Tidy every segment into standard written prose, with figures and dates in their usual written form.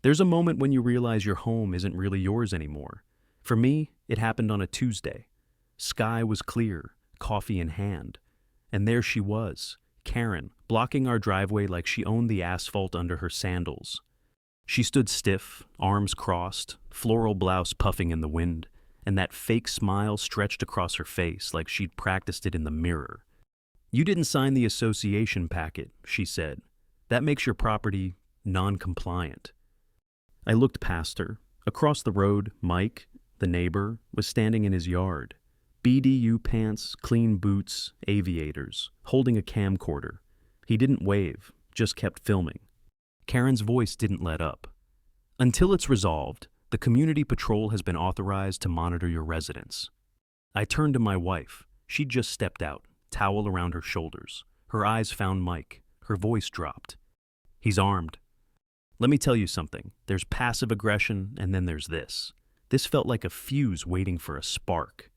There's a moment when you realize your home isn't really yours anymore. For me, it happened on a Tuesday. Sky was clear, coffee in hand. And there she was, Karen, blocking our driveway like she owned the asphalt under her sandals. She stood stiff, arms crossed, floral blouse puffing in the wind, and that fake smile stretched across her face like she'd practiced it in the mirror. "You didn't sign the association packet," she said. "That makes your property non-compliant." I looked past her. Across the road, Mike, the neighbor, was standing in his yard. BDU pants, clean boots, aviators, holding a camcorder. He didn't wave, just kept filming. Karen's voice didn't let up. "Until it's resolved, the community patrol has been authorized to monitor your residence." I turned to my wife. She'd just stepped out, towel around her shoulders. Her eyes found Mike. Her voice dropped. "He's armed. Let me tell you something. There's passive aggression, and then there's this." This felt like a fuse waiting for a spark.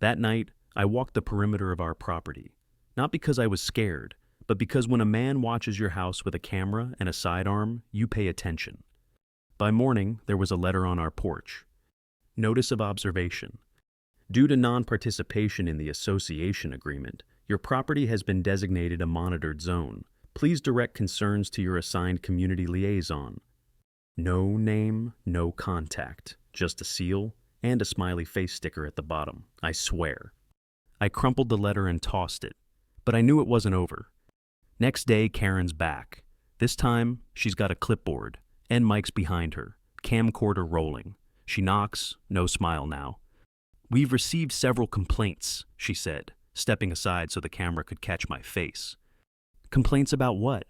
That night, I walked the perimeter of our property. Not because I was scared, but because when a man watches your house with a camera and a sidearm, you pay attention. By morning, there was a letter on our porch. Notice of observation. Due to non-participation in the association agreement, your property has been designated a monitored zone. Please direct concerns to your assigned community liaison. No name, no contact, just a seal and a smiley face sticker at the bottom, I swear. I crumpled the letter and tossed it, but I knew it wasn't over. Next day, Karen's back. This time, she's got a clipboard, and Mike's behind her, camcorder rolling. She knocks, no smile now. "We've received several complaints," she said, stepping aside so the camera could catch my face. "Complaints about what?"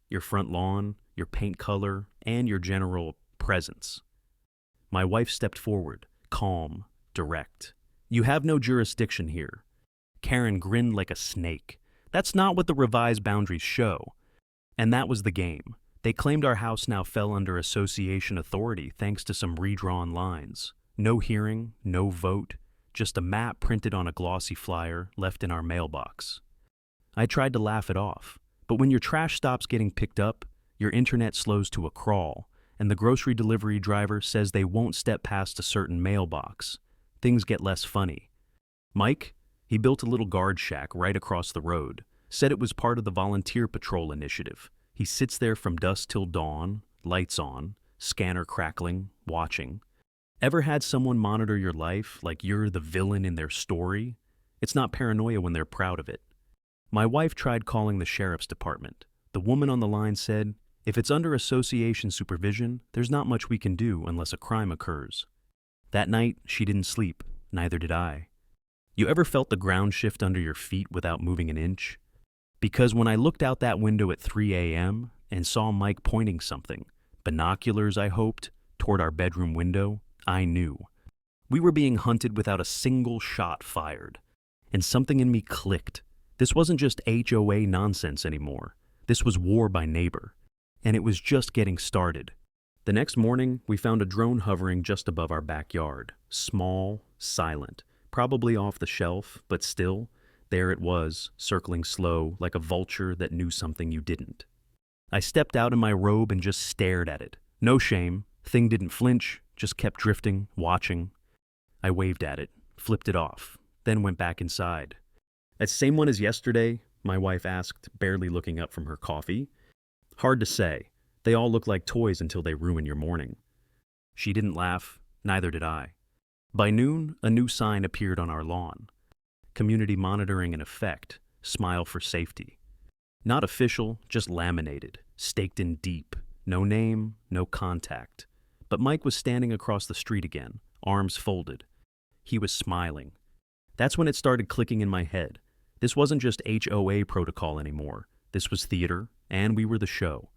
"Your front lawn, your paint color, and your general presence." My wife stepped forward, calm, direct. "You have no jurisdiction here." Karen grinned like a snake. "That's not what the revised boundaries show." And that was the game. They claimed our house now fell under association authority thanks to some redrawn lines. No hearing, no vote, just a map printed on a glossy flyer left in our mailbox. I tried to laugh it off, but when your trash stops getting picked up, your internet slows to a crawl, and the grocery delivery driver says they won't step past a certain mailbox, things get less funny. Mike, he built a little guard shack right across the road, said it was part of the volunteer patrol initiative. He sits there from dusk till dawn, lights on, scanner crackling, watching. Ever had someone monitor your life like you're the villain in their story? It's not paranoia when they're proud of it. My wife tried calling the sheriff's department. The woman on the line said, "If it's under association supervision, there's not much we can do unless a crime occurs." That night, she didn't sleep. Neither did I. You ever felt the ground shift under your feet without moving an inch? Because when I looked out that window at 3 a.m. and saw Mike pointing something, binoculars I hoped, toward our bedroom window, I knew. We were being hunted without a single shot fired. And something in me clicked. This wasn't just HOA nonsense anymore. This was war by neighbor. And it was just getting started. The next morning, we found a drone hovering just above our backyard. Small, silent, probably off the shelf, but still, there it was, circling slow, like a vulture that knew something you didn't. I stepped out in my robe and just stared at it. No shame. Thing didn't flinch, just kept drifting, watching. I waved at it, flipped it off, then went back inside. "That same one as yesterday?" my wife asked, barely looking up from her coffee. "Hard to say. They all look like toys until they ruin your morning." She didn't laugh, neither did I. By noon, a new sign appeared on our lawn. Community monitoring in effect, smile for safety. Not official, just laminated, staked in deep. No name, no contact. But Mike was standing across the street again, arms folded. He was smiling. That's when it started clicking in my head. This wasn't just HOA protocol anymore. This was theater, and we were the show.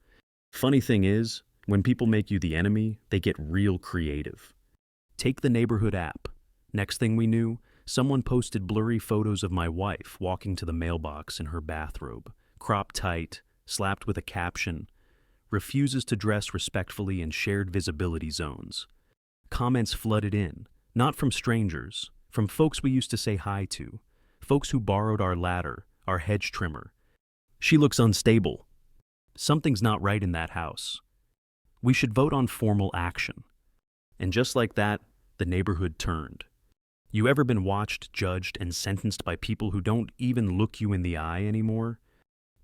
Funny thing is, when people make you the enemy, they get real creative. Take the neighborhood app. Next thing we knew, someone posted blurry photos of my wife walking to the mailbox in her bathrobe, cropped tight, slapped with a caption, "Refuses to dress respectfully in shared visibility zones." Comments flooded in, not from strangers, from folks we used to say hi to, folks who borrowed our ladder, our hedge trimmer. "She looks unstable. Something's not right in that house." We should vote on formal action. And just like that, the neighborhood turned. You ever been watched, judged, and sentenced by people who don't even look you in the eye anymore?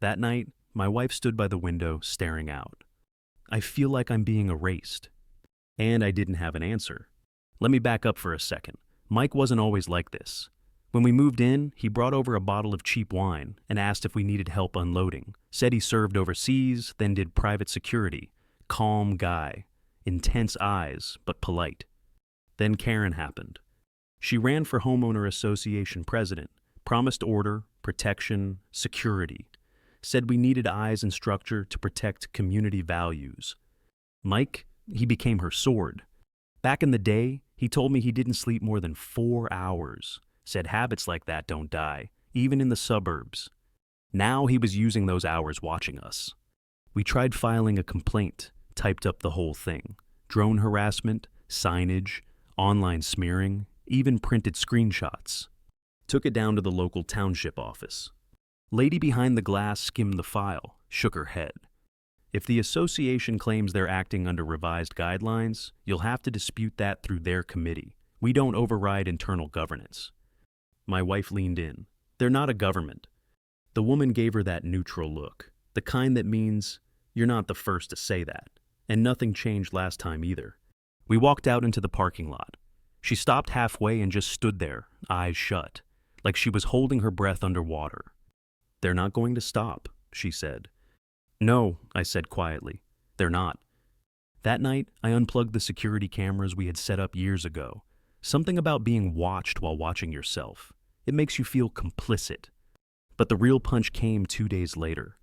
That night, my wife stood by the window, staring out. I feel like I'm being erased. And I didn't have an answer. Let me back up for a second. Mike wasn't always like this. When we moved in, he brought over a bottle of cheap wine and asked if we needed help unloading. Said he served overseas, then did private security. Calm guy. Intense eyes, but polite. Then Karen happened. She ran for homeowner association president, promised order, protection, security. Said we needed eyes and structure to protect community values. Mike, he became her sword. Back in the day, he told me he didn't sleep more than 4 hours. Said habits like that don't die, even in the suburbs. Now he was using those hours watching us. We tried filing a complaint, typed up the whole thing. Drone harassment, signage, online smearing, even printed screenshots. Took it down to the local township office. Lady behind the glass skimmed the file, shook her head. If the association claims they're acting under revised guidelines, you'll have to dispute that through their committee. We don't override internal governance. My wife leaned in. They're not a government. The woman gave her that neutral look, the kind that means you're not the first to say that. And nothing changed last time either. We walked out into the parking lot. She stopped halfway and just stood there, eyes shut, like she was holding her breath underwater. They're not going to stop, she said. No, I said quietly. They're not. That night, I unplugged the security cameras we had set up years ago. Something about being watched while watching yourself. It makes you feel complicit. But the real punch came 2 days later.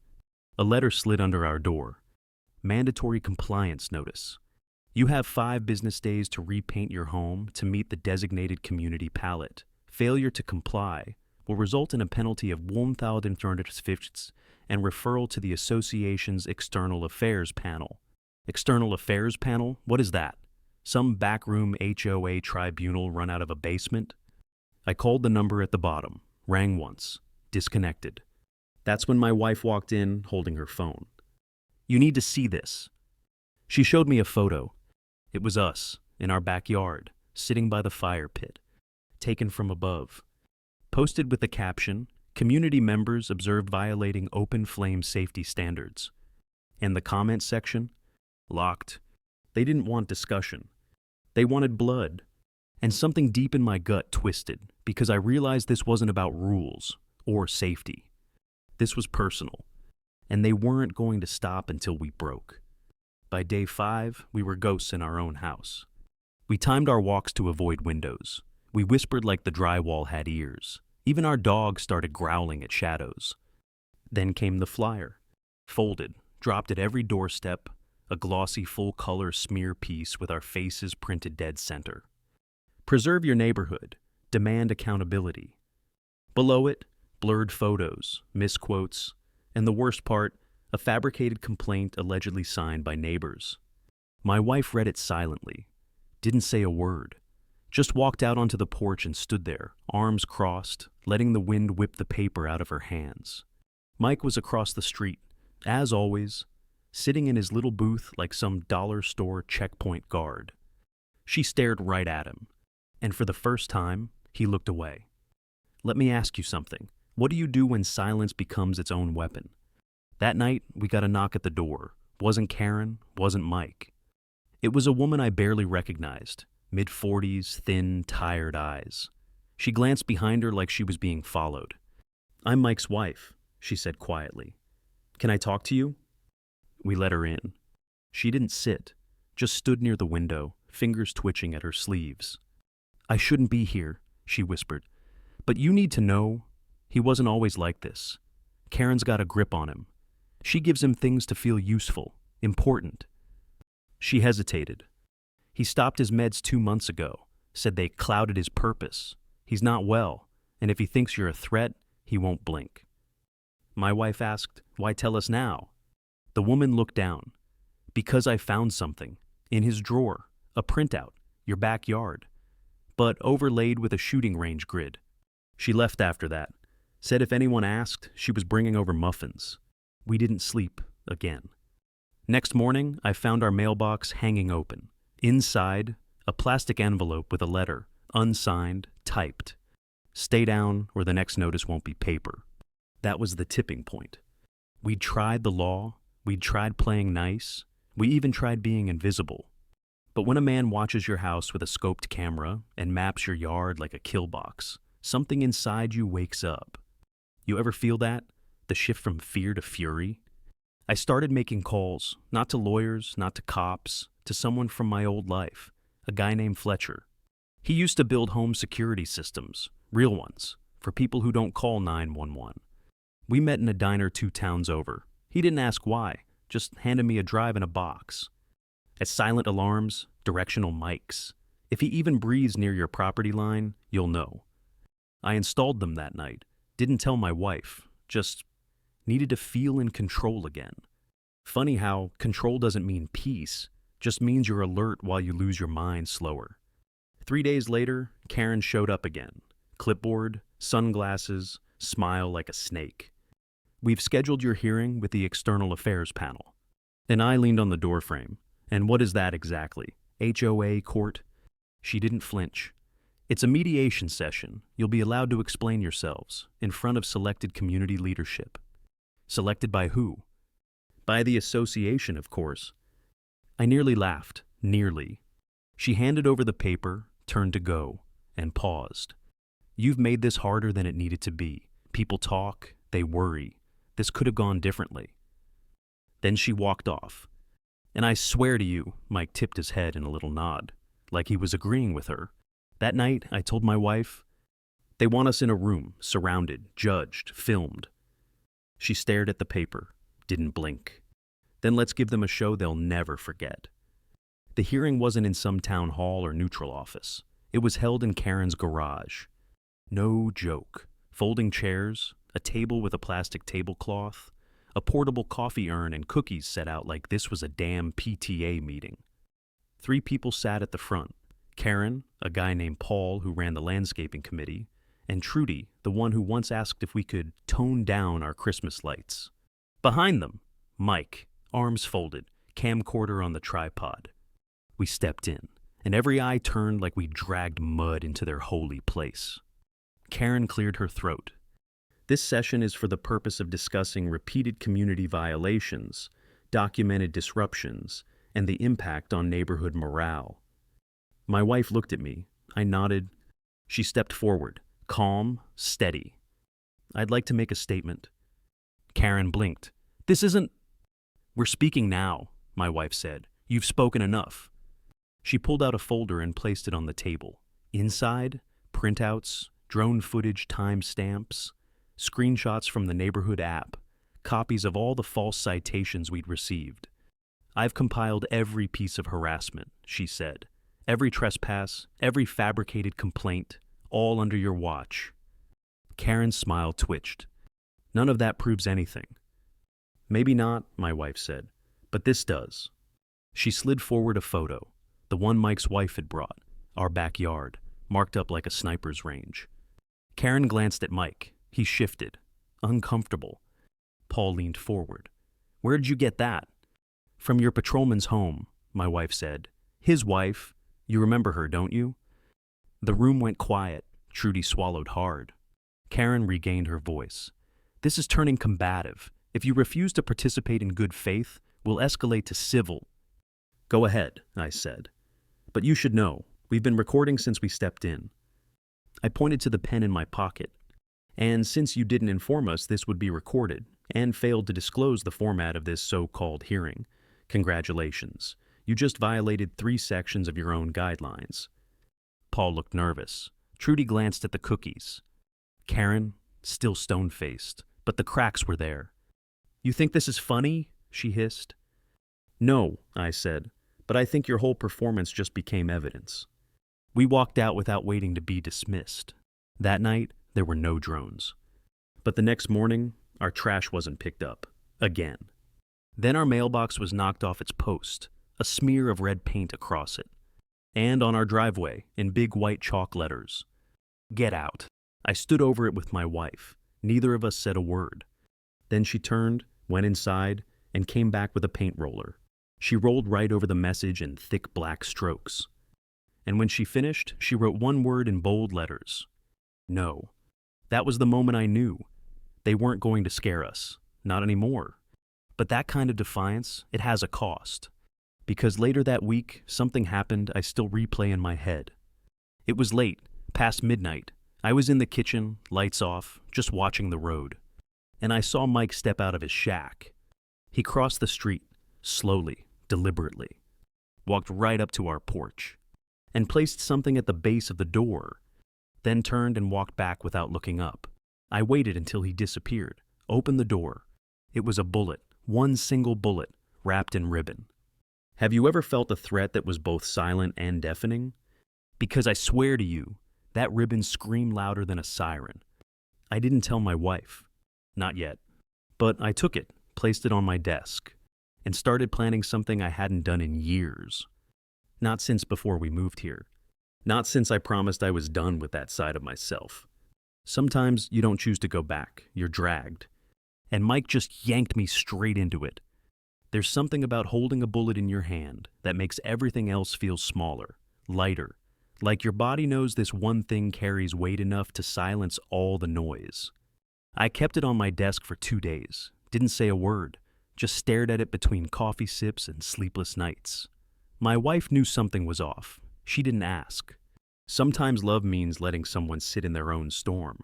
A letter slid under our door. Mandatory compliance notice. You have 5 business days to repaint your home to meet the designated community palette. Failure to comply will result in a penalty of $1,350 and referral to the association's External Affairs Panel. External Affairs Panel? What is that? Some backroom HOA tribunal run out of a basement? I called the number at the bottom, rang once, disconnected. That's when my wife walked in, holding her phone. You need to see this. She showed me a photo. It was us, in our backyard, sitting by the fire pit, taken from above. Posted with the caption, "Community members observed violating open flame safety standards." And the comment section? Locked. They didn't want discussion. They wanted blood. And something deep in my gut twisted, because I realized this wasn't about rules or safety. This was personal. And they weren't going to stop until we broke. By day 5, we were ghosts in our own house. We timed our walks to avoid windows. We whispered like the drywall had ears. Even our dog started growling at shadows. Then came the flyer. Folded, dropped at every doorstep, a glossy full-color smear piece with our faces printed dead center. Preserve your neighborhood. Demand accountability. Below it, blurred photos, misquotes, and the worst part, a fabricated complaint allegedly signed by neighbors. My wife read it silently, didn't say a word, just walked out onto the porch and stood there, arms crossed, letting the wind whip the paper out of her hands. Mike was across the street, as always, sitting in his little booth like some dollar store checkpoint guard. She stared right at him, and for the first time, he looked away. Let me ask you something. What do you do when silence becomes its own weapon? That night, we got a knock at the door. Wasn't Karen, wasn't Mike. It was a woman I barely recognized, mid-40s, thin, tired eyes. She glanced behind her like she was being followed. "I'm Mike's wife," she said quietly. "Can I talk to you?" We let her in. She didn't sit, just stood near the window, fingers twitching at her sleeves. "I shouldn't be here," she whispered. "But you need to know, he wasn't always like this. Karen's got a grip on him. She gives him things to feel useful, important." She hesitated. "He stopped his meds 2 months ago, said they clouded his purpose. He's not well, and if he thinks you're a threat, he won't blink." My wife asked, "Why tell us now?" The woman looked down. "Because I found something. In his drawer. A printout. Your backyard. But overlaid with a shooting range grid." She left after that. Said if anyone asked, she was bringing over muffins. We didn't sleep again. Next morning, I found our mailbox hanging open. Inside, a plastic envelope with a letter, unsigned, typed. Stay down or the next notice won't be paper. That was the tipping point. We'd tried the law, we'd tried playing nice, we even tried being invisible. But when a man watches your house with a scoped camera and maps your yard like a kill box, something inside you wakes up. You ever feel that? The shift from fear to fury? I started making calls, not to lawyers, not to cops, to someone from my old life, a guy named Fletcher. He used to build home security systems, real ones, for people who don't call 911. We met in a diner 2 towns over. He didn't ask why, just handed me a drive in a box. As silent alarms, directional mics. If he even breathes near your property line, you'll know. I installed them that night. Didn't tell my wife, just needed to feel in control again. Funny how control doesn't mean peace, just means you're alert while you lose your mind slower. 3 days later, Karen showed up again. Clipboard, sunglasses, smile like a snake. We've scheduled your hearing with the External Affairs panel. And I leaned on the doorframe. And what is that exactly? HOA court? She didn't flinch. It's a mediation session. You'll be allowed to explain yourselves in front of selected community leadership. Selected by who? By the association, of course. I nearly laughed. Nearly. She handed over the paper, turned to go, and paused. You've made this harder than it needed to be. People talk, they worry. This could have gone differently. Then she walked off. And I swear to you, Mike tipped his head in a little nod, like he was agreeing with her. That night, I told my wife, they want us in a room, surrounded, judged, filmed. She stared at the paper, didn't blink. Then let's give them a show they'll never forget. The hearing wasn't in some town hall or neutral office. It was held in Karen's garage. No joke. Folding chairs, a table with a plastic tablecloth, a portable coffee urn and cookies set out like this was a damn PTA meeting. 3 people sat at the front. Karen, a guy named Paul who ran the landscaping committee, and Trudy, the one who once asked if we could tone down our Christmas lights. Behind them, Mike, arms folded, camcorder on the tripod. We stepped in, and every eye turned like we dragged mud into their holy place. Karen cleared her throat. This session is for the purpose of discussing repeated community violations, documented disruptions, and the impact on neighborhood morale. My wife looked at me. I nodded. She stepped forward, calm, steady. I'd like to make a statement. Karen blinked. This isn't... We're speaking now, my wife said. You've spoken enough. She pulled out a folder and placed it on the table. Inside, printouts, drone footage timestamps, screenshots from the neighborhood app, copies of all the false citations we'd received. I've compiled every piece of harassment, she said. Every trespass, every fabricated complaint, all under your watch. Karen's smile twitched. None of that proves anything. Maybe not, my wife said, but this does. She slid forward a photo, the one Mike's wife had brought, our backyard, marked up like a sniper's range. Karen glanced at Mike. He shifted, uncomfortable. Paul leaned forward. Where did you get that? From your patrolman's home, my wife said. His wife. You remember her, don't you? The room went quiet. Trudy swallowed hard. Karen regained her voice. This is turning combative. If you refuse to participate in good faith, we'll escalate to civil. Go ahead, I said. But you should know, we've been recording since we stepped in. I pointed to the pen in my pocket. And since you didn't inform us this would be recorded, and failed to disclose the format of this so-called hearing, congratulations. You just violated 3 sections of your own guidelines. Paul looked nervous. Trudy glanced at the cookies. Karen, still stone-faced, but the cracks were there. You think this is funny? She hissed. No, I said, but I think your whole performance just became evidence. We walked out without waiting to be dismissed. That night, there were no drones. But the next morning, our trash wasn't picked up. Again. Then our mailbox was knocked off its post, a smear of red paint across it. And on our driveway, in big white chalk letters. Get out. I stood over it with my wife. Neither of us said a word. Then she turned, went inside, and came back with a paint roller. She rolled right over the message in thick black strokes. And when she finished, she wrote one word in bold letters. No. That was the moment I knew. They weren't going to scare us. Not anymore. But that kind of defiance, it has a cost. Because later that week, something happened I still replay in my head. It was late, past midnight. I was in the kitchen, lights off, just watching the road. And I saw Mike step out of his shack. He crossed the street, slowly, deliberately, walked right up to our porch, and placed something at the base of the door, then turned and walked back without looking up. I waited until he disappeared, opened the door. It was a bullet, one single bullet, wrapped in ribbon. Have you ever felt a threat that was both silent and deafening? Because I swear to you, that ribbon screamed louder than a siren. I didn't tell my wife. Not yet. But I took it, placed it on my desk, and started planning something I hadn't done in years. Not since before we moved here. Not since I promised I was done with that side of myself. Sometimes you don't choose to go back, you're dragged. And Mike just yanked me straight into it. There's something about holding a bullet in your hand that makes everything else feel smaller, lighter, like your body knows this one thing carries weight enough to silence all the noise. I kept it on my desk for 2 days, didn't say a word, just stared at it between coffee sips and sleepless nights. My wife knew something was off. She didn't ask. Sometimes love means letting someone sit in their own storm.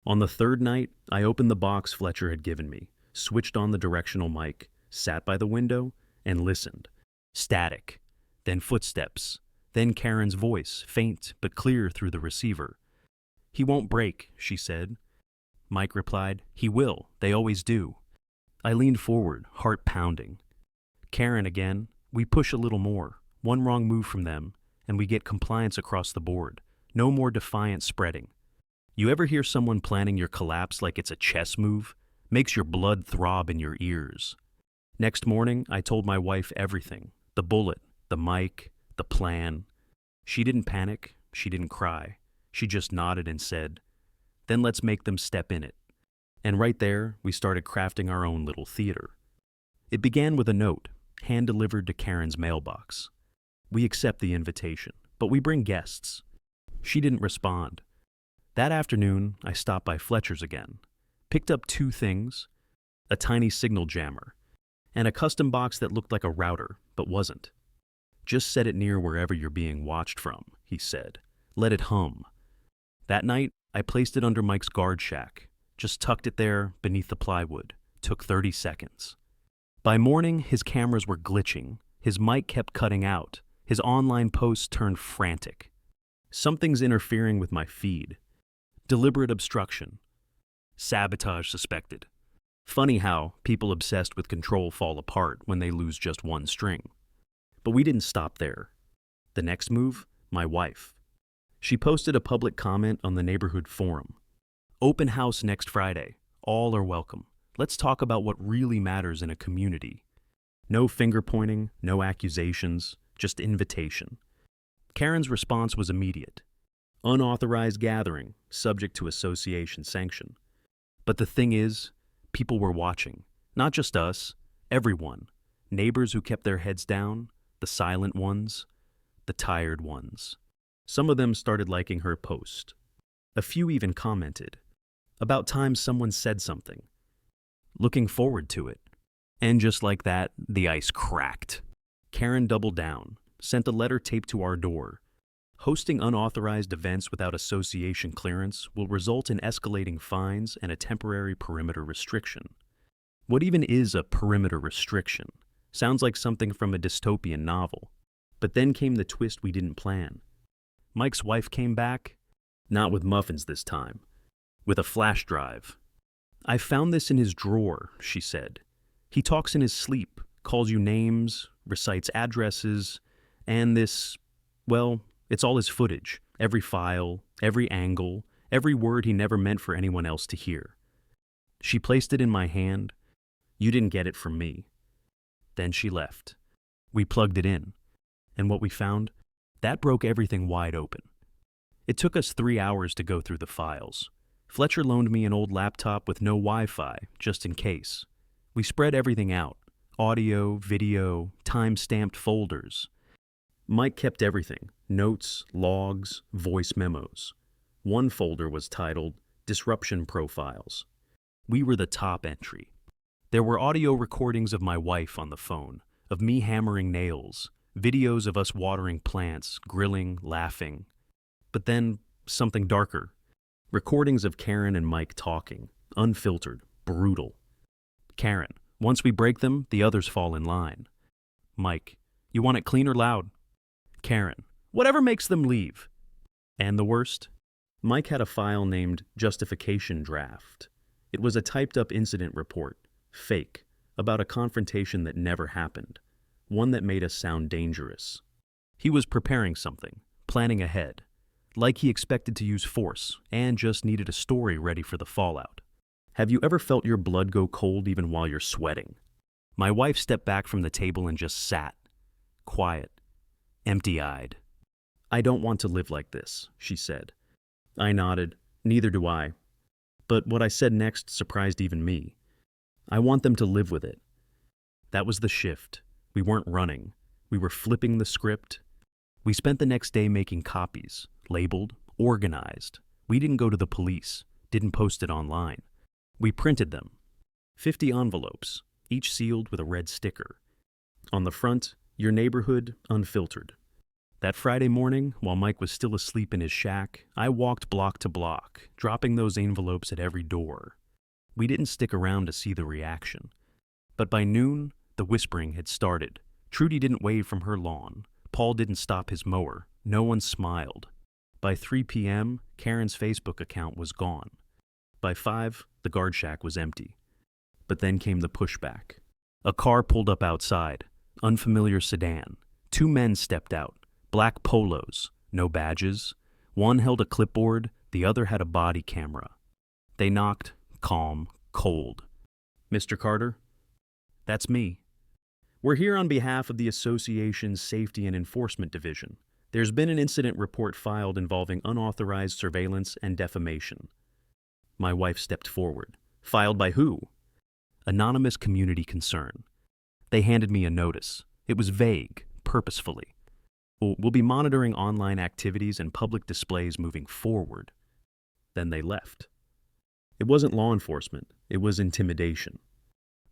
On the third night, I opened the box Fletcher had given me, switched on the directional mic, sat by the window, and listened. Static, then footsteps, then Karen's voice, faint but clear through the receiver. "He won't break," she said. Mike replied, "He will, they always do." I leaned forward, heart pounding. Karen again. We push a little more, one wrong move from them, and we get compliance across the board. No more defiant spreading. You ever hear someone planning your collapse like it's a chess move? Makes your blood throb in your ears. Next morning, I told my wife everything. The bullet, the mic, the plan. She didn't panic, she didn't cry. She just nodded and said, "Then let's make them step in it." And right there, we started crafting our own little theater. It began with a note, hand-delivered to Karen's mailbox. "We accept the invitation, but we bring guests." She didn't respond. That afternoon, I stopped by Fletcher's again, picked up 2 things, a tiny signal jammer, and a custom box that looked like a router, but wasn't. "Just set it near wherever you're being watched from," he said. "Let it hum." That night, I placed it under Mike's guard shack, just tucked it there beneath the plywood. Took 30 seconds. By morning, his cameras were glitching, his mic kept cutting out, his online posts turned frantic. Something's interfering with my feed. Deliberate obstruction. Sabotage suspected. Funny how people obsessed with control fall apart when they lose just one string. But we didn't stop there. The next move, my wife. She posted a public comment on the neighborhood forum. "Open house next Friday. All are welcome. Let's talk about what really matters in a community." No finger pointing, no accusations, just invitation. Karen's response was immediate. Unauthorized gathering, subject to association sanction. But the thing is, people were watching. Not just us, everyone. Neighbors who kept their heads down, the silent ones, the tired ones. Some of them started liking her post. A few even commented. About time someone said something. Looking forward to it. And just like that, the ice cracked. Karen doubled down, sent a letter taped to our door. Hosting unauthorized events without association clearance will result in escalating fines and a temporary perimeter restriction. What even is a perimeter restriction? Sounds like something from a dystopian novel. But then came the twist we didn't plan. Mike's wife came back, not with muffins this time, with a flash drive. "I found this in his drawer," she said. "He talks in his sleep, calls you names, recites addresses, and this, well, it's all his footage, every file, every angle, every word he never meant for anyone else to hear." She placed it in my hand. "You didn't get it from me." Then she left. We plugged it in. And what we found? That broke everything wide open. It took us 3 hours to go through the files. Fletcher loaned me an old laptop with no Wi-Fi, just in case. We spread everything out. audio, video, time-stamped folders. Mike kept everything: notes, logs, voice memos. One folder was titled Disruption Profiles. We were the top entry. There were audio recordings of my wife on the phone, of me hammering nails, videos of us watering plants, grilling, laughing. But then, something darker. Recordings of Karen and Mike talking, unfiltered, brutal. Karen: once we break them, the others fall in line. Mike: you want it clean or loud? Karen: whatever makes them leave. And the worst? Mike had a file named Justification Draft. It was a typed-up incident report, fake, about a confrontation that never happened, one that made us sound dangerous. He was preparing something, planning ahead, like he expected to use force and just needed a story ready for the fallout. Have you ever felt your blood go cold even while you're sweating? My wife stepped back from the table and just sat, quiet, empty-eyed. I don't want to live like this, she said. I nodded. Neither do I. But what I said next surprised even me. I want them to live with it. That was the shift. We weren't running. We were flipping the script. We spent the next day making copies, labeled, organized. We didn't go to the police, didn't post it online. We printed them. 50 envelopes, each sealed with a red sticker. On the front, your neighborhood unfiltered. That Friday morning, while Mike was still asleep in his shack, I walked block to block, dropping those envelopes at every door. We didn't stick around to see the reaction. But by noon, the whispering had started. Trudy didn't wave from her lawn. Paul didn't stop his mower. No one smiled. By 3 p.m., Karen's Facebook account was gone. By 5, the guard shack was empty. But then came the pushback. A car pulled up outside. Unfamiliar sedan. 2 men stepped out. Black polos, no badges. One held a clipboard, the other had a body camera. They knocked, calm, cold. Mr. Carter? That's me. We're here on behalf of the association's Safety and Enforcement Division. There's been an incident report filed involving unauthorized surveillance and defamation. My wife stepped forward. Filed by who? Anonymous community concern. They handed me a notice. It was vague, purposefully. We'll be monitoring online activities and public displays moving forward. Then they left. It wasn't law enforcement. It was intimidation.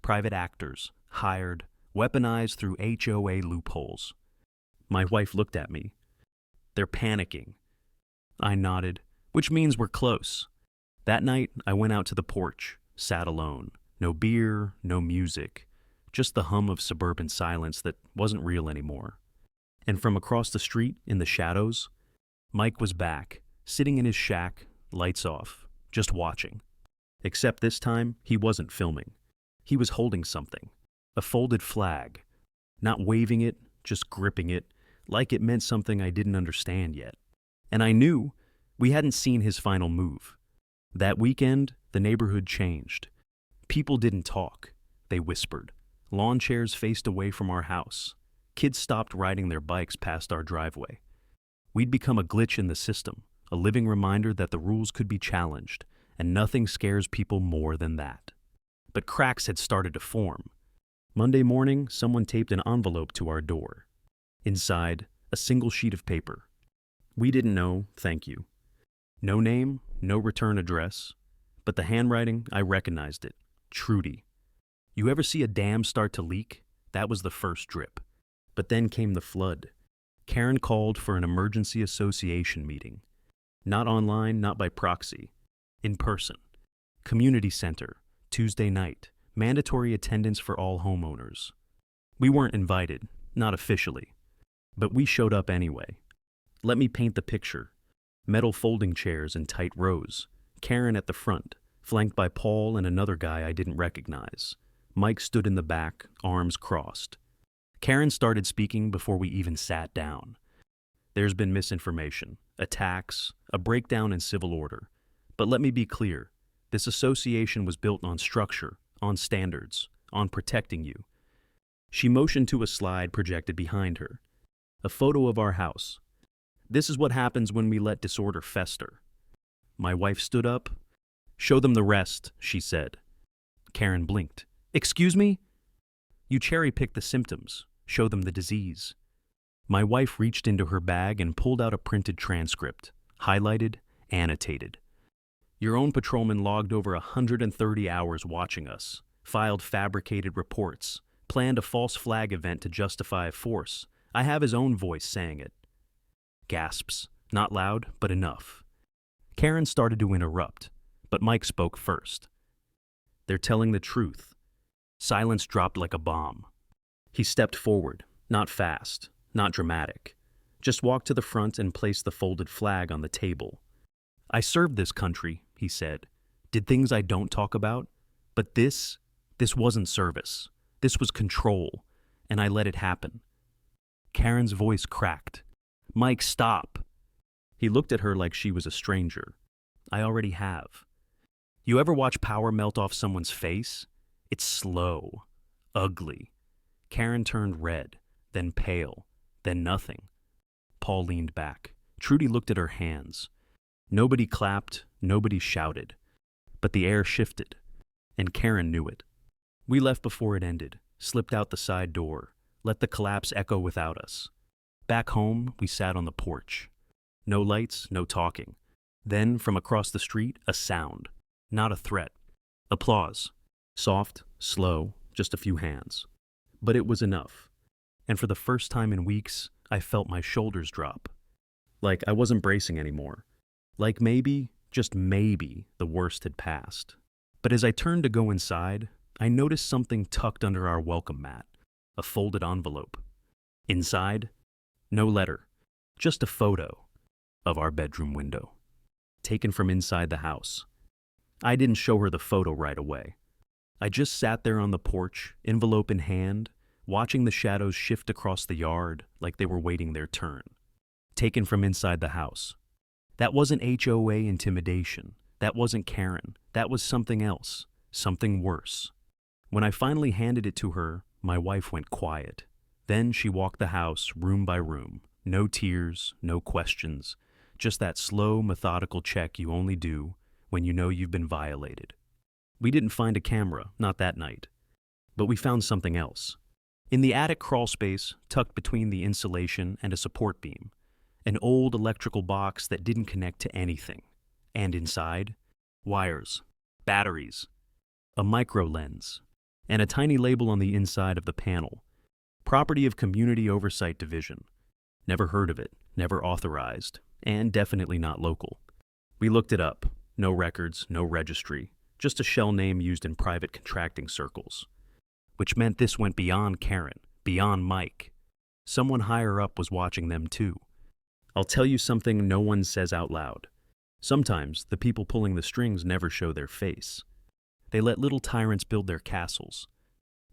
Private actors, hired, weaponized through HOA loopholes. My wife looked at me. They're panicking. I nodded, which means we're close. That night, I went out to the porch, sat alone. No beer, no music, just the hum of suburban silence that wasn't real anymore. And from across the street, in the shadows, Mike was back, sitting in his shack, lights off, just watching. Except this time, he wasn't filming. He was holding something, a folded flag, not waving it, just gripping it, like it meant something I didn't understand yet. And I knew we hadn't seen his final move. That weekend, the neighborhood changed. People didn't talk. They whispered. Lawn chairs faced away from our house. Kids stopped riding their bikes past our driveway. We'd become a glitch in the system, a living reminder that the rules could be challenged, and nothing scares people more than that. But cracks had started to form. Monday morning, someone taped an envelope to our door. Inside, a single sheet of paper. We didn't know, thank you. No name, no return address. But the handwriting, I recognized it. Trudy. You ever see a dam start to leak? That was the first drip. But then came the flood. Karen called for an emergency association meeting. Not online, not by proxy. In person. Community center, Tuesday night. Mandatory attendance for all homeowners. We weren't invited, not officially. But we showed up anyway. Let me paint the picture. Metal folding chairs in tight rows. Karen at the front, flanked by Paul and another guy I didn't recognize. Mike stood in the back, arms crossed. Karen started speaking before we even sat down. There's been misinformation, attacks, a breakdown in civil order. But let me be clear, this association was built on structure, on standards, on protecting you. She motioned to a slide projected behind her. A photo of our house. This is what happens when we let disorder fester. My wife stood up. Show them the rest, she said. Karen blinked. Excuse me? You cherry-pick the symptoms, show them the disease. My wife reached into her bag and pulled out a printed transcript, highlighted, annotated. Your own patrolman logged over 130 hours watching us, filed fabricated reports, planned a false flag event to justify a force. I have his own voice saying it. Gasps, not loud, but enough. Karen started to interrupt, but Mike spoke first. They're telling the truth. Silence dropped like a bomb. He stepped forward, not fast, not dramatic. Just walked to the front and placed the folded flag on the table. I served this country, he said. Did things I don't talk about. But this wasn't service. This was control, and I let it happen. Karen's voice cracked. Mike, stop. He looked at her like she was a stranger. I already have. You ever watch power melt off someone's face? It's slow, ugly. Karen turned red, then pale, then nothing. Paul leaned back. Trudy looked at her hands. Nobody clapped, nobody shouted. But the air shifted, and Karen knew it. We left before it ended, slipped out the side door, let the collapse echo without us. Back home, we sat on the porch. No lights, no talking. Then, from across the street, a sound. Not a threat. Applause. Soft, slow, just a few hands. But it was enough. And for the first time in weeks, I felt my shoulders drop. Like I wasn't bracing anymore. Like maybe, just maybe, the worst had passed. But as I turned to go inside, I noticed something tucked under our welcome mat. A folded envelope. Inside, no letter, just a photo of our bedroom window, taken from inside the house. I didn't show her the photo right away. I just sat there on the porch, envelope in hand, watching the shadows shift across the yard like they were waiting their turn. Taken from inside the house. That wasn't HOA intimidation. That wasn't Karen. That was something else, something worse. When I finally handed it to her, my wife went quiet. Then she walked the house room by room. No tears, no questions. Just that slow, methodical check you only do when you know you've been violated. We didn't find a camera, not that night. But we found something else. In the attic crawl space, tucked between the insulation and a support beam, an old electrical box that didn't connect to anything. And inside, wires, batteries, a micro lens, and a tiny label on the inside of the panel. Property of Community Oversight Division. Never heard of it, never authorized, and definitely not local. We looked it up. No records, no registry, just a shell name used in private contracting circles. Which meant this went beyond Karen, beyond Mike. Someone higher up was watching them too. I'll tell you something no one says out loud. Sometimes the people pulling the strings never show their face. They let little tyrants build their castles.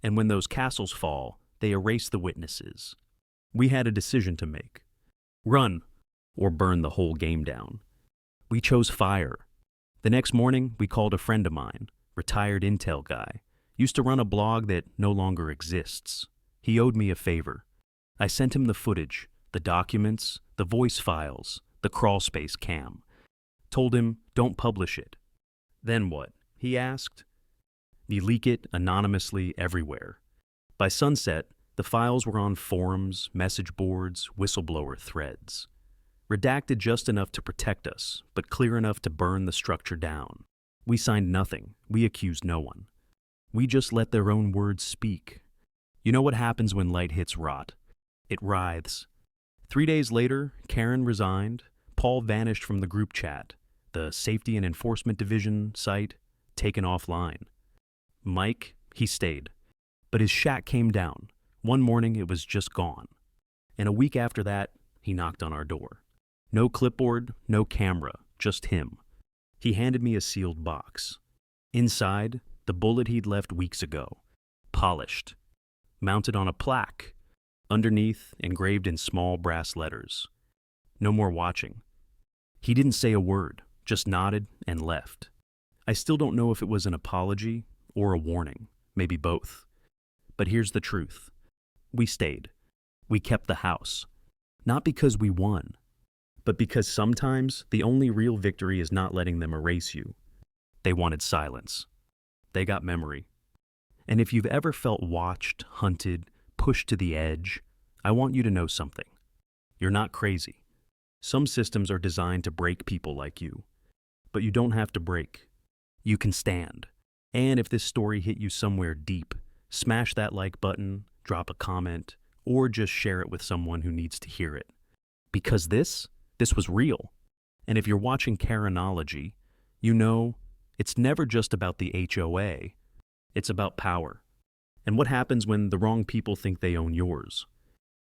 And when those castles fall, they erase the witnesses. We had a decision to make. Run, or burn the whole game down. We chose fire. The next morning, we called a friend of mine, retired intel guy, used to run a blog that no longer exists. He owed me a favor. I sent him the footage, the documents, the voice files, the crawlspace cam. Told him, don't publish it. Then what? He asked. You leak it anonymously everywhere. By sunset, the files were on forums, message boards, whistleblower threads. Redacted just enough to protect us, but clear enough to burn the structure down. We signed nothing. We accused no one. We just let their own words speak. You know what happens when light hits rot? It writhes. 3 days later, Karen resigned. Paul vanished from the group chat. The Safety and Enforcement Division site taken offline. Mike, he stayed. But his shack came down. One morning, it was just gone. And a week after that, he knocked on our door. No clipboard, no camera, just him. He handed me a sealed box. Inside, the bullet he'd left weeks ago. Polished. Mounted on a plaque. Underneath, engraved in small brass letters. No more watching. He didn't say a word, just nodded and left. I still don't know if it was an apology or a warning, maybe both. But here's the truth. We stayed. We kept the house. Not because we won, but because sometimes the only real victory is not letting them erase you. They wanted silence. They got memory. And if you've ever felt watched, hunted, pushed to the edge, I want you to know something. You're not crazy. Some systems are designed to break people like you. But you don't have to break. You can stand. And if this story hit you somewhere deep, smash that like button, drop a comment, or just share it with someone who needs to hear it. Because this was real. And if you're watching Karenology, you know it's never just about the HOA. It's about power. And what happens when the wrong people think they own yours?